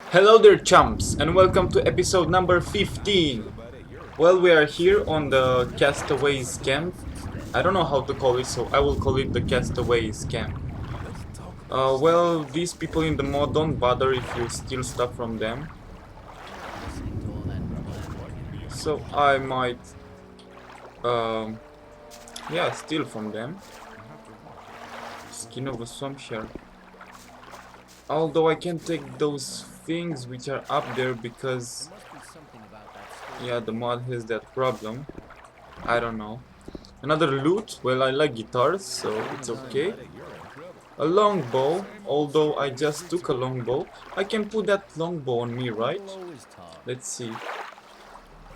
Hello there chumps and welcome to episode number 15. Well, we are here on the Castaways Camp. I don't know how to call it, so I will call it the Castaways Camp. Well, these people in the mod don't bother if you steal stuff from them. So I might, yeah, steal from them. Skin of a swamp shark. Although I can't take those things which are up there because, yeah, the mod has that problem. I don't know. Another loot? Well, I like guitars, so it's okay. A longbow, although I just took a longbow. I can put that longbow on me, right? Let's see.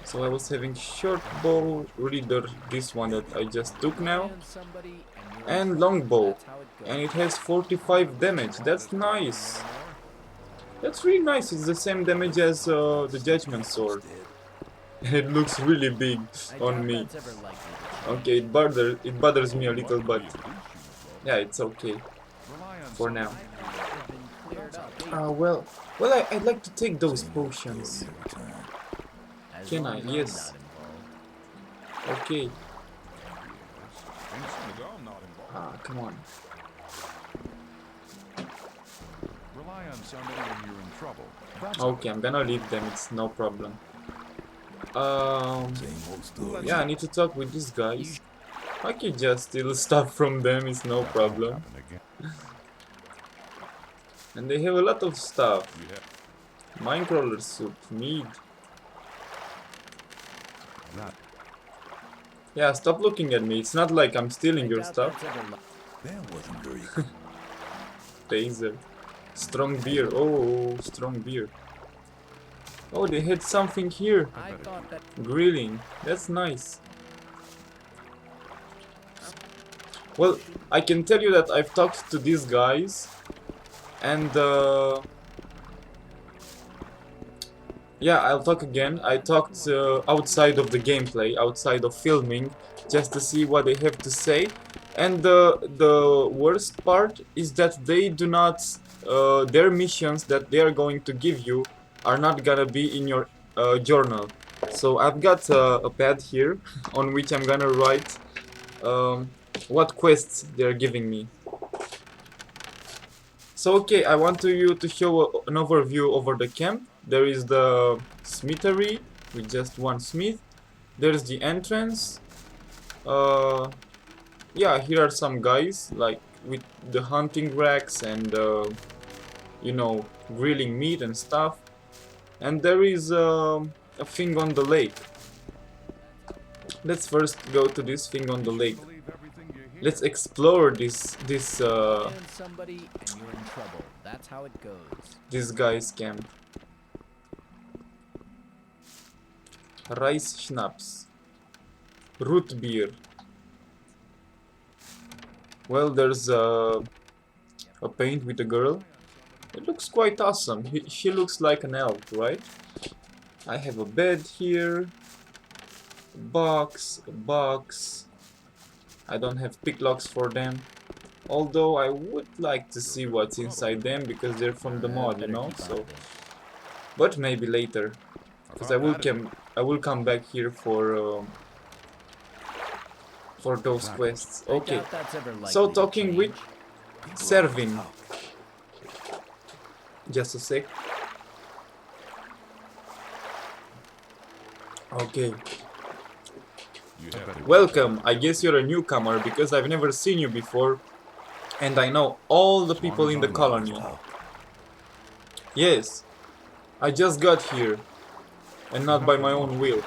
So I was having short bow, reader, this one that I just took now. And longbow. And it has 45 damage, that's nice. That's really nice, it's the same damage as the Judgment Sword. It looks really big on me. Okay, it bothers me a little, but yeah, it's okay for now. Well, I'd like to take those potions. Can I? Yes. Okay. Come on. Okay, I'm gonna leave them. It's no problem. Yeah, I need to talk with these guys. I can just steal stuff from them, it's no problem. And they have a lot of stuff. Minecrawler soup, meat. Yeah, stop looking at me. It's not like I'm stealing your stuff. Taser. Strong beer. Oh, strong beer. Oh, they had something here. Grilling. That's nice. Well, I can tell you that I've talked to these guys. And yeah, I'll talk again. I talked outside of the gameplay, outside of filming, just to see what they have to say. And the worst part is that they do not, their missions that they are going to give you are not gonna be in your journal. So I've got a pad here on which I'm gonna write what quests they're giving me. So okay, I want you to show an overview over the camp. There is the smithery with just one smith. There's the entrance. Yeah, here are some guys like with the hunting racks and you know, grilling meat and stuff. And there is a thing on the lake. Let's first go to this thing on the lake. Let's explore this this guy's camp. Rice schnapps. Root beer. Well, there's a paint with a girl. It looks quite awesome. She looks like an elf, right? I have a bed here. A box. I don't have picklocks for them. Although I would like to see what's inside them because they're from the mod, you know. So, but maybe later, because I will come back here for those quests. Okay. So talking with Servin. Just a sec. Okay. Welcome. I guess you're a newcomer because I've never seen you before. And I know all the people in the colony. Yes. I just got here. And not by my own will.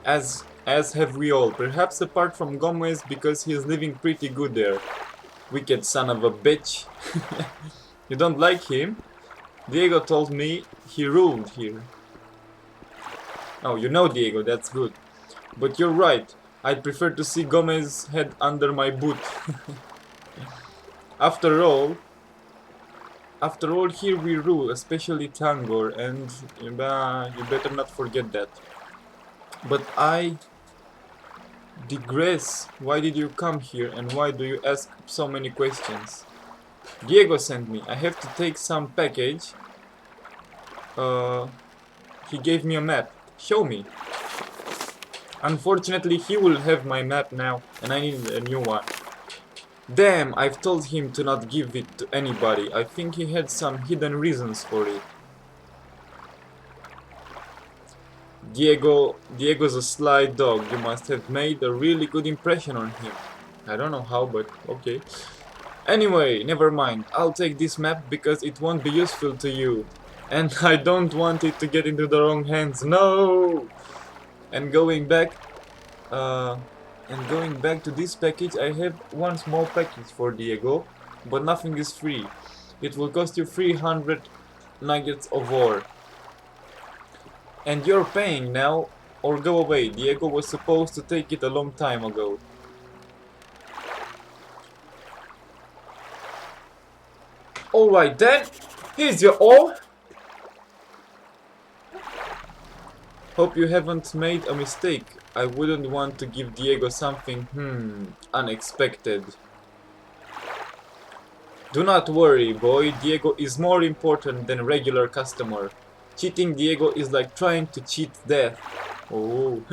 As have we all. Perhaps apart from Gomez because he is living pretty good there. Wicked son of a bitch. You don't like him? Diego told me he ruled here. Oh, you know Diego, that's good. But you're right, I'd prefer to see Gomez's head under my boot. After all, here we rule, especially Tangle, and you better not forget that. But I digress. Why did you come here and why do you ask so many questions? Diego sent me. I have to take some package Uh, he gave me a map. Show me. Unfortunately, he will have my map now, and I need a new one. Damn, I've told him to not give it to anybody. I think he had some hidden reasons for it. Diego's a sly dog. You must have made a really good impression on him. I don't know how, but okay. Anyway, never mind. I'll take this map because it won't be useful to you. And I don't want it to get into the wrong hands. No! And going back to this package, I have one small package for Diego, but nothing is free. It will cost you 300 nuggets of ore. And you're paying now, or go away. Diego was supposed to take it a long time ago. Alright then, here's your ore. Hope you haven't made a mistake. I wouldn't want to give Diego something, unexpected. Do not worry, boy. Diego is more important than regular customer. Cheating Diego is like trying to cheat death. Oh,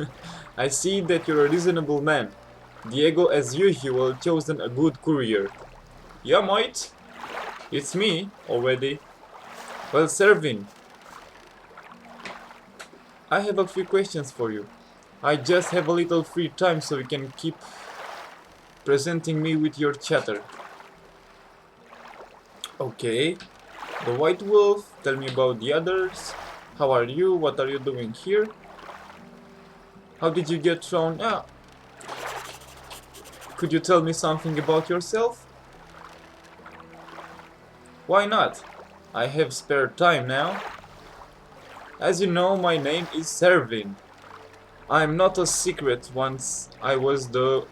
I see that you're a reasonable man. Diego, as usual, chosen a good courier. Yeah, mate. It's me, already. Well, Servin. I have a few questions for you. I just have a little free time so you can keep presenting me with your chatter. Okay. The White Wolf, tell me about the others. How are you? What are you doing here? How did you get thrown? Could you tell me something about yourself? Why not? I have spare time now. As you know, my name is Servin. I'm not a secret. Once I was the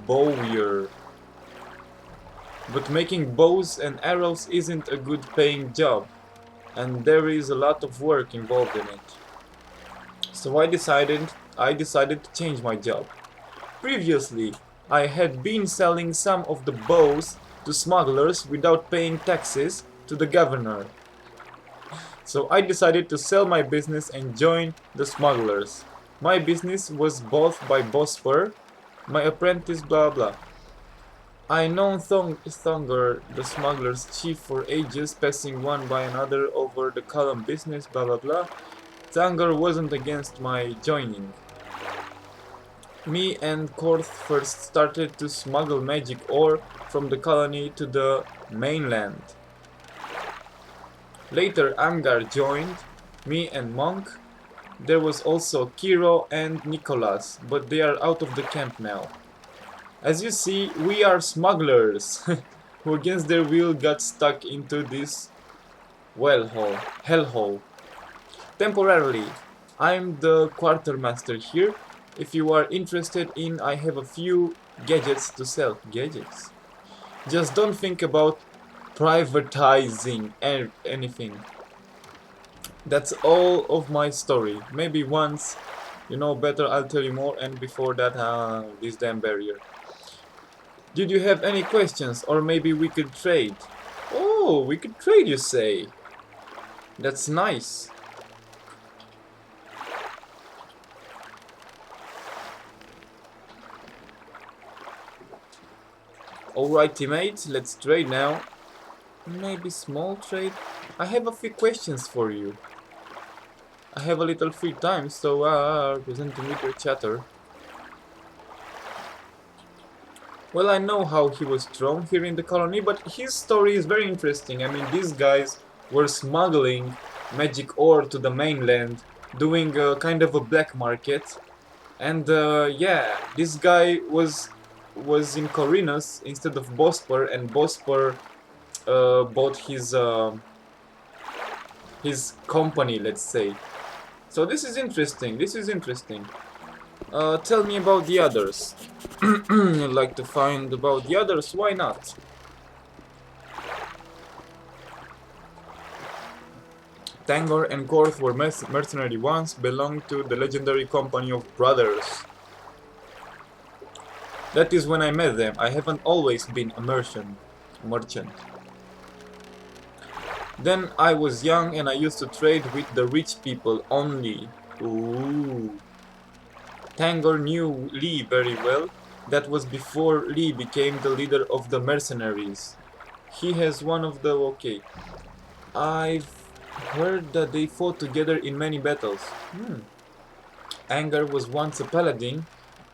bowyer. But making bows and arrows isn't a good paying job, and there is a lot of work involved in it. So I decided to change my job. Previously, I had been selling some of the bows to smugglers without paying taxes to the governor. So I decided to sell my business and join the smugglers. My business was bought by Bosper, my apprentice, blah blah. I known Thonger, the smuggler's chief, for ages, passing one by another over the column business, blah blah blah. Tangle wasn't against my joining. Me and Korth first started to smuggle magic ore from the colony to the mainland. Later Amgar joined, me and Monk. There was also Kiro and Nicholas, but they are out of the camp now. As you see, we are smugglers, who against their will got stuck into this hellhole. Temporarily, I'm the quartermaster here. If you are interested in, I have a few gadgets to sell. Gadgets? Just don't think about privatizing anything. That's all of my story. Maybe once you know better I'll tell you more, and before that, this damn barrier. Did you have any questions, or maybe we could trade? Oh, we could trade, you say? That's nice. Alrighty, mate, let's trade now. Maybe small trade? I have a few questions for you. I have a little free time, so presenting with your chatter. Well, I know how he was thrown here in the colony, but his story is very interesting. I mean, these guys were smuggling magic ore to the mainland, doing kind of a black market. And yeah, this guy was in Corinus instead of Bospor, and Bospor bought his company, let's say. So this is interesting. Tell me about the others. I'd like to find about the others. Why not? Tangle and Korth were mercenary once, belonged to the legendary company of brothers. That is when I met them. I haven't always been a merchant. Then I was young and I used to trade with the rich people only. Ooh. Tangle knew Lee very well. That was before Lee became the leader of the mercenaries. He has one of the... okay. I've heard that they fought together in many battles. Anger was once a paladin.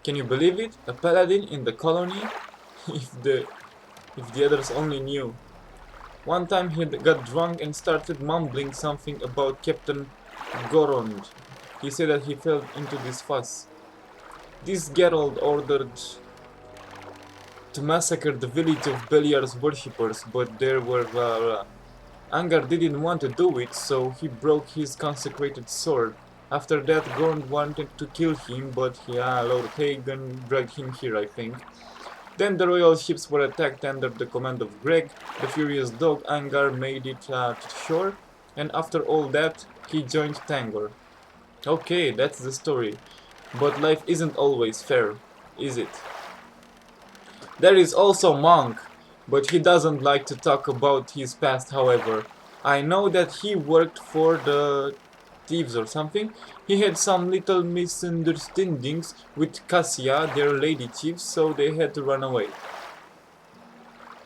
Can you believe it? A paladin in the colony? if the others only knew. One time he got drunk and started mumbling something about Captain Gorond. He said that he fell into this fuss. This Geralt ordered to massacre the village of Beliar's worshippers, but there were Angar didn't want to do it, so he broke his consecrated sword. After that, Gorn wanted to kill him, but Lord Hagen dragged him here, I think. Then the royal ships were attacked under the command of Greg. The furious dog Angar made it to shore, and after all that, he joined Tangle. Okay, that's the story. But life isn't always fair, is it? There is also Monk, but he doesn't like to talk about his past, however. I know that he worked for the thieves or something. He had some little misunderstandings with Cassia, their lady chief, so they had to run away.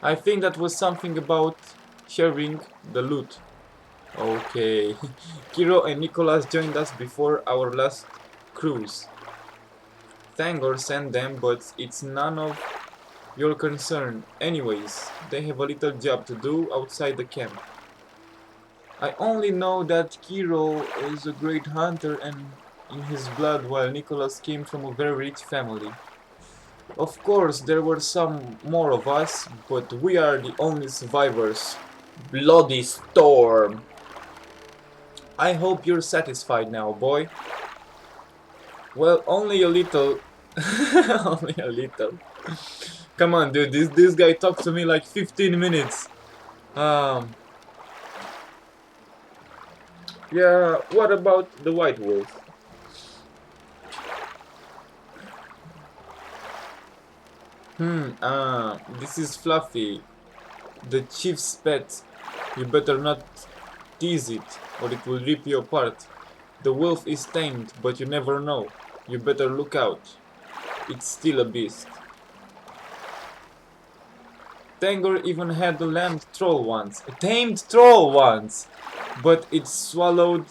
I think that was something about sharing the loot. Okay. Kiro and Nicholas joined us before our last cruise. Tangle sent them, but it's none of your concern. Anyways, they have a little job to do outside the camp. I only know that Kiro is a great hunter and in his blood, while Nicholas came from a very rich family. Of course, there were some more of us, but we are the only survivors. Bloody storm! I hope you're satisfied now, boy. Well, only a little. Only a little. Come on, dude, this guy talked to me like 15 minutes. Yeah, what about the white wolf? This is Fluffy, the chief's pet. You better not tease it, or it will rip you apart. The wolf is tamed, but you never know. You better look out. It's still a beast. Tangle even had a tamed troll once, but it swallowed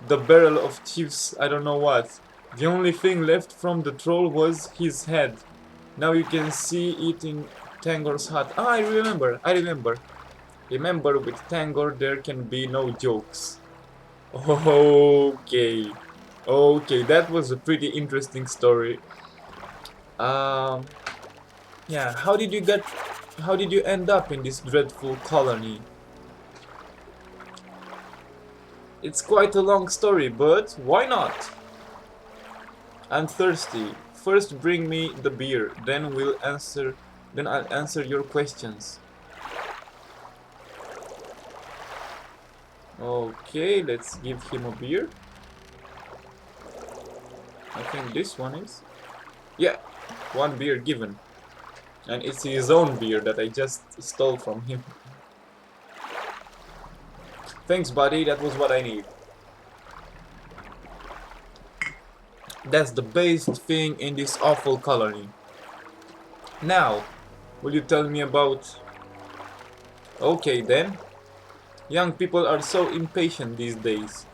the barrel of Chief's I don't know what. The only thing left from the troll was his head. Now you can see it in Tangle's hut. Ah, I remember. Remember, with Tangle there can be no jokes. Okay, that was a pretty interesting story. Yeah, how did you end up in this dreadful colony? It's quite a long story, but why not? I'm thirsty. First bring me the beer, then I'll answer your questions. Okay, let's give him a beer. I think this one is. Yeah, one beer given. And it's his own beer that I just stole from him. Thanks, buddy, that was what I need. That's the best thing in this awful colony. Now, will you tell me about... Okay then. Young people are so impatient these days.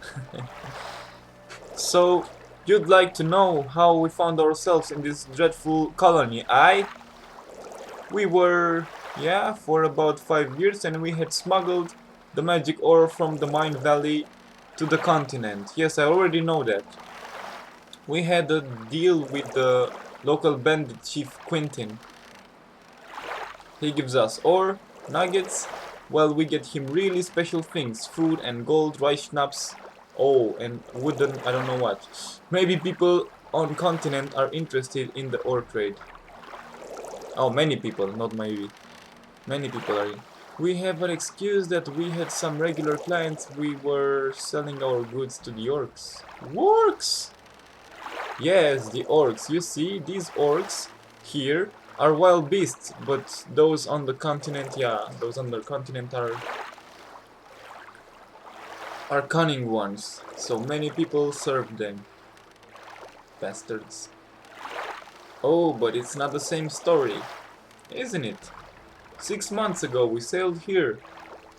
So, you'd like to know how we found ourselves in this dreadful colony, aye? We were, for about 5 years, and we had smuggled the magic ore from the mine valley to the continent. Yes, I already know that. We had a deal with the local bandit chief Quentin. He gives us ore, nuggets, while we get him really special things, food and gold, rice schnapps, and wooden I don't know what. Maybe people on continent are interested in the ore trade. Oh, many people, not maybe. Many people are in. We have an excuse that we had some regular clients. We were selling our goods to the orcs. Orcs? Yes, the orcs. You see, these orcs here are wild beasts, but those on the continent, those on the continent are are cunning ones, so many people serve them. Bastards. Oh, but it's not the same story, isn't it? 6 months ago we sailed here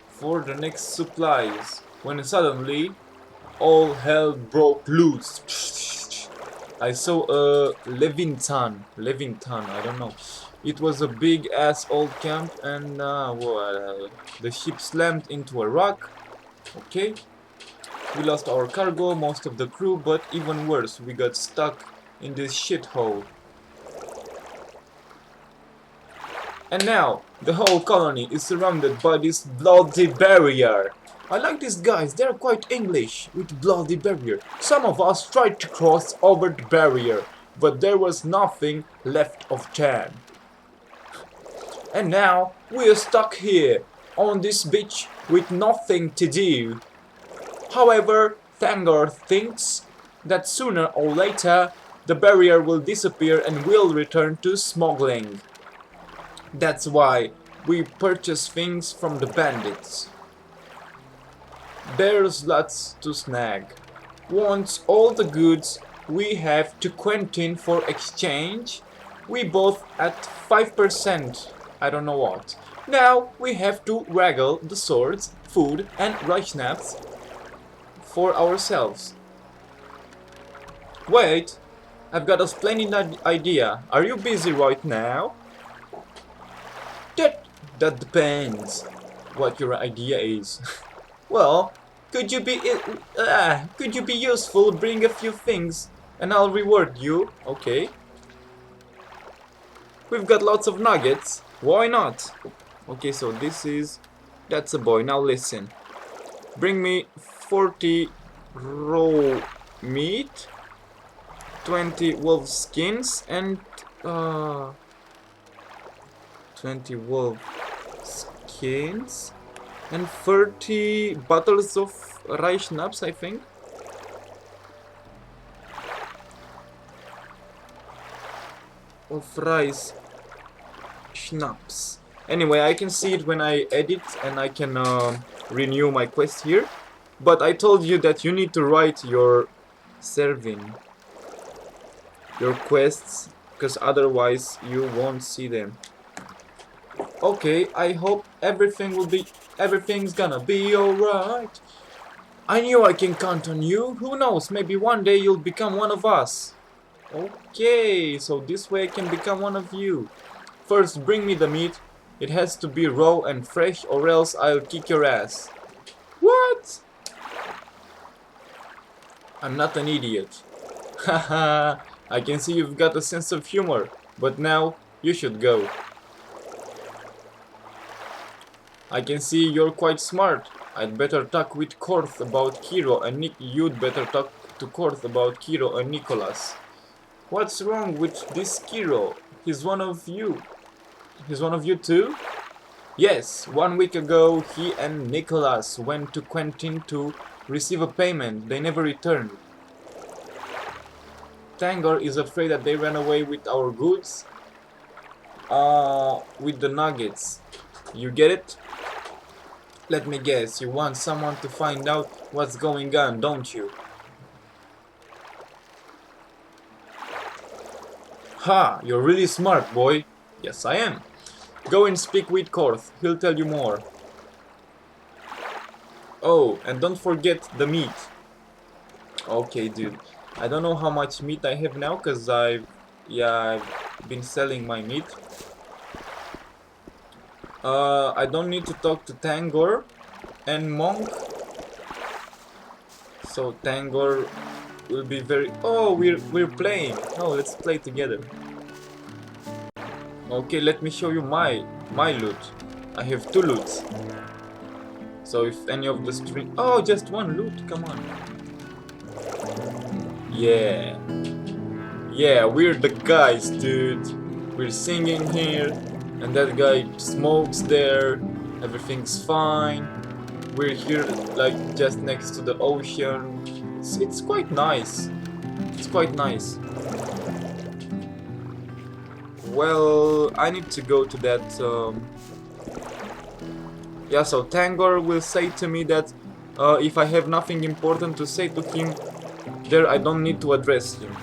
for the next supplies, when suddenly all hell broke loose. I saw a Leviathan, I don't know. It was a big ass old camp, and well, the ship slammed into a rock. Okay, we lost our cargo, most of the crew, but even worse, we got stuck in this shithole. And now, the whole colony is surrounded by this bloody barrier. I like these guys, they're quite English, with bloody barrier. Some of us tried to cross over the barrier, but there was nothing left of Chan. And now, we're stuck here, on this beach, with nothing to do. However, Tangle thinks that sooner or later, the barrier will disappear and we'll return to smuggling. That's why we purchase things from the bandits. There's lots to snag. Once all the goods we have to Quentin for exchange, we both at 5%, I don't know what. Now we have to wrangle the swords, food and schnapps for ourselves. Wait, I've got a splendid idea. Are you busy right now? That depends what your idea is. Well, could you be useful? Bring a few things, and I'll reward you. Okay. We've got lots of nuggets. Why not? Okay, so that's a boy. Now listen. Bring me 40 raw meat, 20 wolf skins, and 20 wolf skins and 30 bottles of rye schnapps, I think. Of rice schnapps. Anyway, I can see it when I edit, and I can renew my quest here. But I told you that you need to write your quests, because otherwise you won't see them. Okay, I hope everything's gonna be alright. I knew I can count on you. Who knows, maybe one day you'll become one of us. Okay, so this way I can become one of you. First, bring me the meat. It has to be raw and fresh, or else I'll kick your ass. What? I'm not an idiot. Haha, I can see you've got a sense of humor, but now you should go. I can see you're quite smart. I'd better talk with Korth about Kiro, and you'd better talk to Korth about Kiro and Nicholas. What's wrong with this Kiro? He's one of you. He's one of you too? Yes, 1 week ago he and Nicholas went to Quentin to receive a payment. They never returned. Tangle is afraid that they ran away with our goods. With the nuggets. You get it? Let me guess, you want someone to find out what's going on, don't you? Ha! You're really smart, boy. Yes, I am. Go and speak with Korth. He'll tell you more. Oh, and don't forget the meat. Okay, dude. I don't know how much meat I have now, because I've been selling my meat. I don't need to talk to Tangle and Monk. So Tangle will be very... Oh, we're playing. Oh, let's play together. Okay, let me show you my loot. I have 2 loots. So if any of the string... Oh, just 1 loot. Come on. Yeah. Yeah, we're the guys, dude. We're singing here. And that guy smokes there. Everything's fine. We're here like just next to the ocean. It's quite nice. It's quite nice. Well, I need to go to that... Yeah, so Tangle will say to me that If I have nothing important to say to him, there I don't need to address him.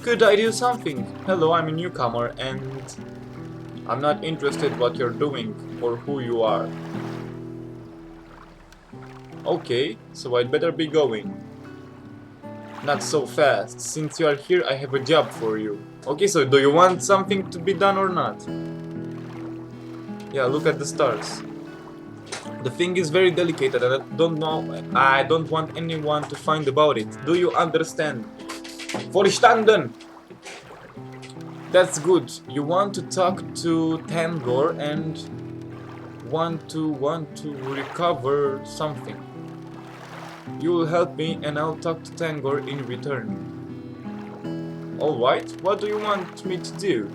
Could I do something? Hello, I'm a newcomer and I'm not interested what you're doing or who you are. Okay, so I'd better be going. Not so fast. Since you are here, I have a job for you. Okay, so do you want something to be done or not? Yeah, look at the stars. The thing is very delicate and I don't want anyone to find about it. Do you understand? Verstanden! That's good. You want to talk to Tangle and want to recover something. You will help me and I'll talk to Tangle in return. Alright, what do you want me to do?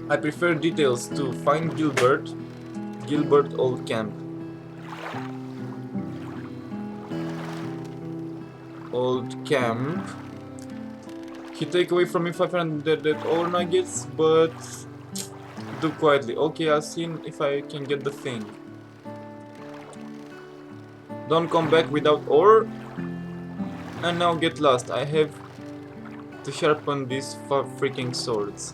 I prefer details to find Gilbert Old Camp. Old Camp. He take away from me 500 ore nuggets, but do quietly. Okay, I'll see if I can get the thing. Don't come back without ore. And now get lost. I have to sharpen these freaking swords.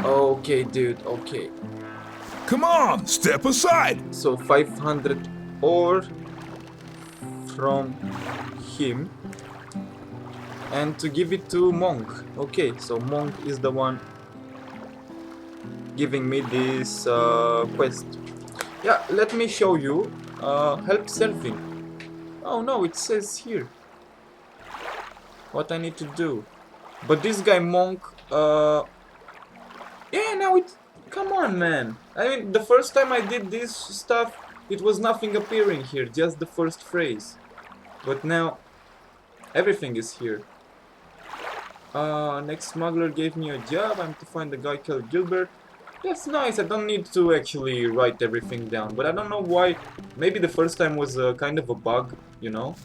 Okay, dude, okay. Come on, step aside! So 500 ore from him. And to give it to Monk. Okay, so Monk is the one giving me this quest. Yeah, let me show you. Help surfing. Oh no, it says here what I need to do. But this guy Monk, yeah, now it. Come on, man. I mean, the first time I did this stuff, it was nothing appearing here, just the first phrase. But now, everything is here. Next smuggler gave me a job. I'm to find the guy called Gilbert. That's nice. I don't need to actually write everything down. But I don't know why. Maybe the first time was kind of a bug, you know?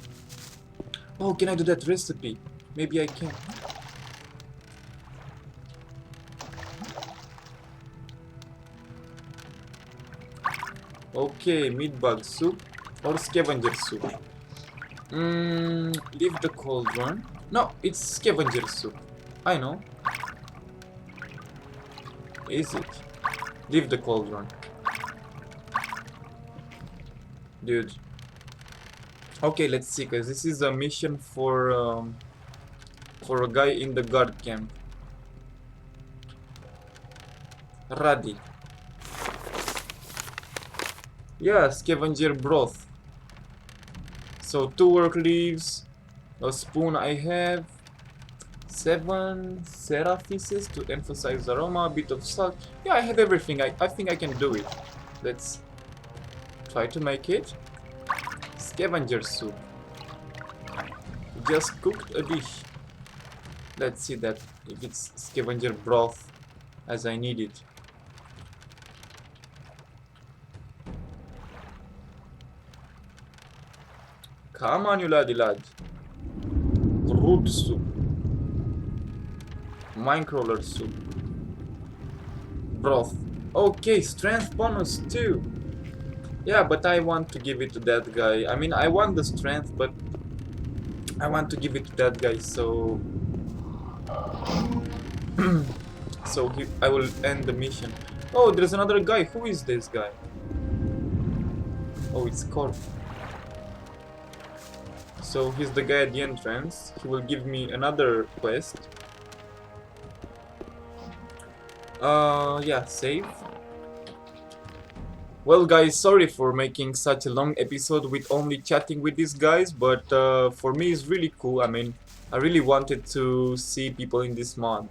Oh, can I do that recipe? Maybe I can. Okay, meat bug soup or scavenger soup. Leave the cauldron. No, it's scavenger soup. I know. Is it? Leave the cauldron. Dude. Okay, let's see, cause this is a mission for a guy in the guard camp. Ready. Yeah, scavenger broth. So 2 work leaves, a spoon I have, 7 seraphises to emphasize aroma, a bit of salt. Yeah, I have everything. I think I can do it. Let's try to make it. Scavenger soup. Just cooked a dish. Let's see that if it's scavenger broth as I need it. Come on, you laddie lad. Root soup. Minecrawler soup. Broth. Okay, strength bonus too. Yeah, but I want to give it to that guy. I mean, I want the strength, but I want to give it to that guy, so... I will end the mission. Oh, there's another guy. Who is this guy? Oh, it's Corp. So he's the guy at the entrance. He will give me another quest. Yeah, save. Well guys, sorry for making such a long episode with only chatting with these guys, but for me it's really cool. I mean, I really wanted to see people in this mod.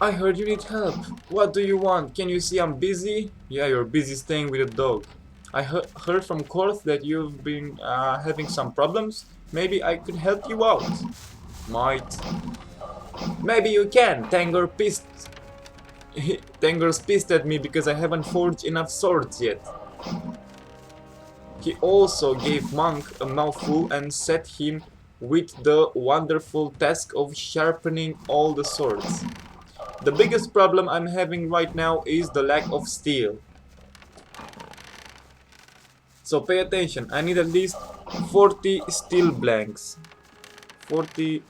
I heard you need help. What do you want? Can you see I'm busy? Yeah, you're busy staying with a dog. I heard from Korth that you've been having some problems. Maybe I could help you out. Might. Maybe you can. Tangle's pissed at me because I haven't forged enough swords yet. He also gave Monk a mouthful and set him with the wonderful task of sharpening all the swords. The biggest problem I'm having right now is the lack of steel. So pay attention, I need at least 40 steel blanks. 40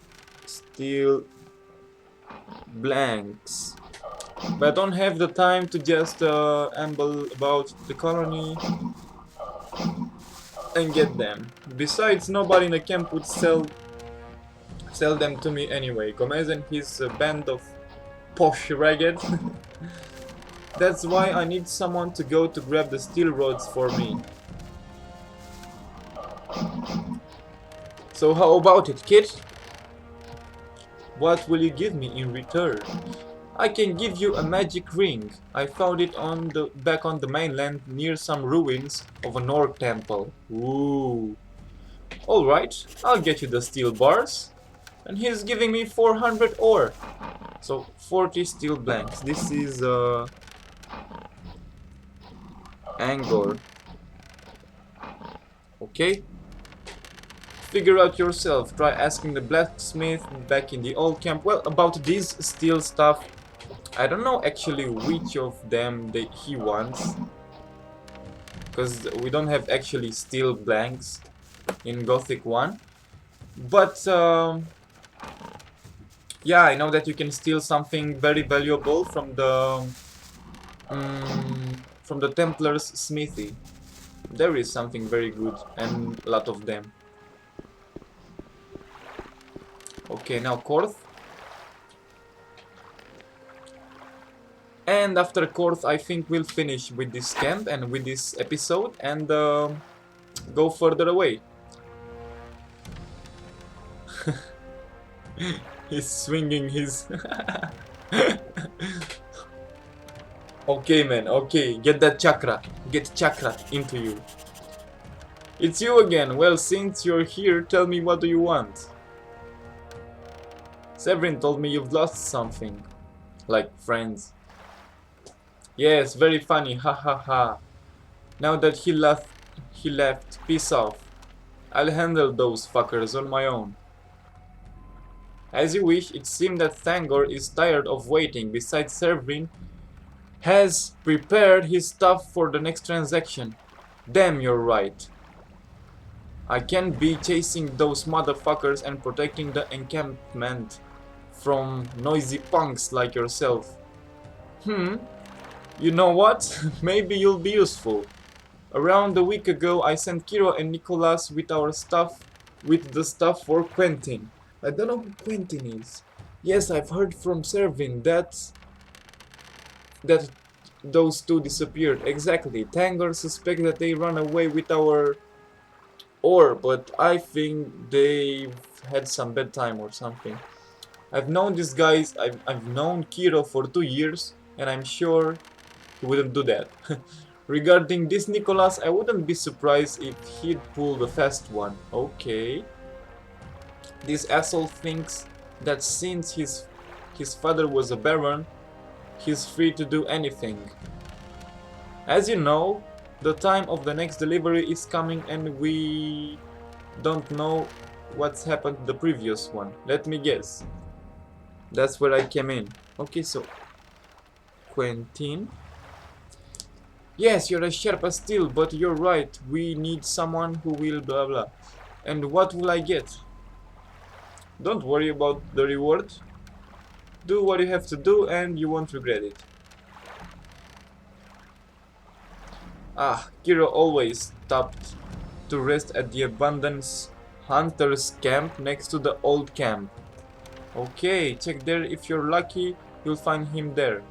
steel blanks. But I don't have the time to just amble about the colony and get them. Besides, nobody in the camp would sell them to me anyway. Gomez and his band of posh ragged. That's why I need someone to go to grab the steel rods for me. So how about it, kid? What will you give me in return? I can give you a magic ring. I found it back on the mainland near some ruins of an orc temple. Ooh. Alright, I'll get you the steel bars. And he's giving me 400 ore. So 40 steel blanks. This is Angor. Okay. Figure out yourself. Try asking the blacksmith back in the old camp. Well, about this steel stuff, I don't know actually which of them he wants. Because we don't have actually steel blanks in Gothic 1. But yeah, I know that you can steal something very valuable from the Templars' smithy. There is something very good and a lot of them. Okay, now Korth. And after Korth, I think we'll finish with this camp and with this episode and go further away. He's swinging his... Okay, man, okay, get that chakra. Get chakra into you. It's you again. Well, since you're here, tell me, what do you want? Severin told me you've lost something. Like friends. Yes, very funny, ha ha ha. Now that he left, peace off. I'll handle those fuckers on my own. As you wish. It seemed that Tangle is tired of waiting. Besides, Severin has prepared his stuff for the next transaction. Damn, you're right. I can't be chasing those motherfuckers and protecting the encampment from noisy punks like yourself. You know what? Maybe you'll be useful. Around a week ago, I sent Kiro and Nicholas with the stuff for Quentin. I don't know who Quentin is. Yes, I've heard from Servin that those two disappeared. Exactly. Tangle suspects that they ran away with our ore, but I think they've had some bad time or something. I've known these guys. I've known Kiro for 2 years, and I'm sure he wouldn't do that. Regarding this Nicholas, I wouldn't be surprised if he'd pull the fast one. Okay. This asshole thinks that since his father was a baron, he's free to do anything. As you know, the time of the next delivery is coming and we don't know what's happened to the previous one. Let me guess. That's where I came in. Okay, so Quentin. Yes, you're a Sherpa still, but you're right. We need someone who will blah blah. And what will I get? Don't worry about the reward. Do what you have to do and you won't regret it. Ah, Kiro always stopped to rest at the Abundance Hunters camp next to the old camp. Okay, check there. If you're lucky, you'll find him there.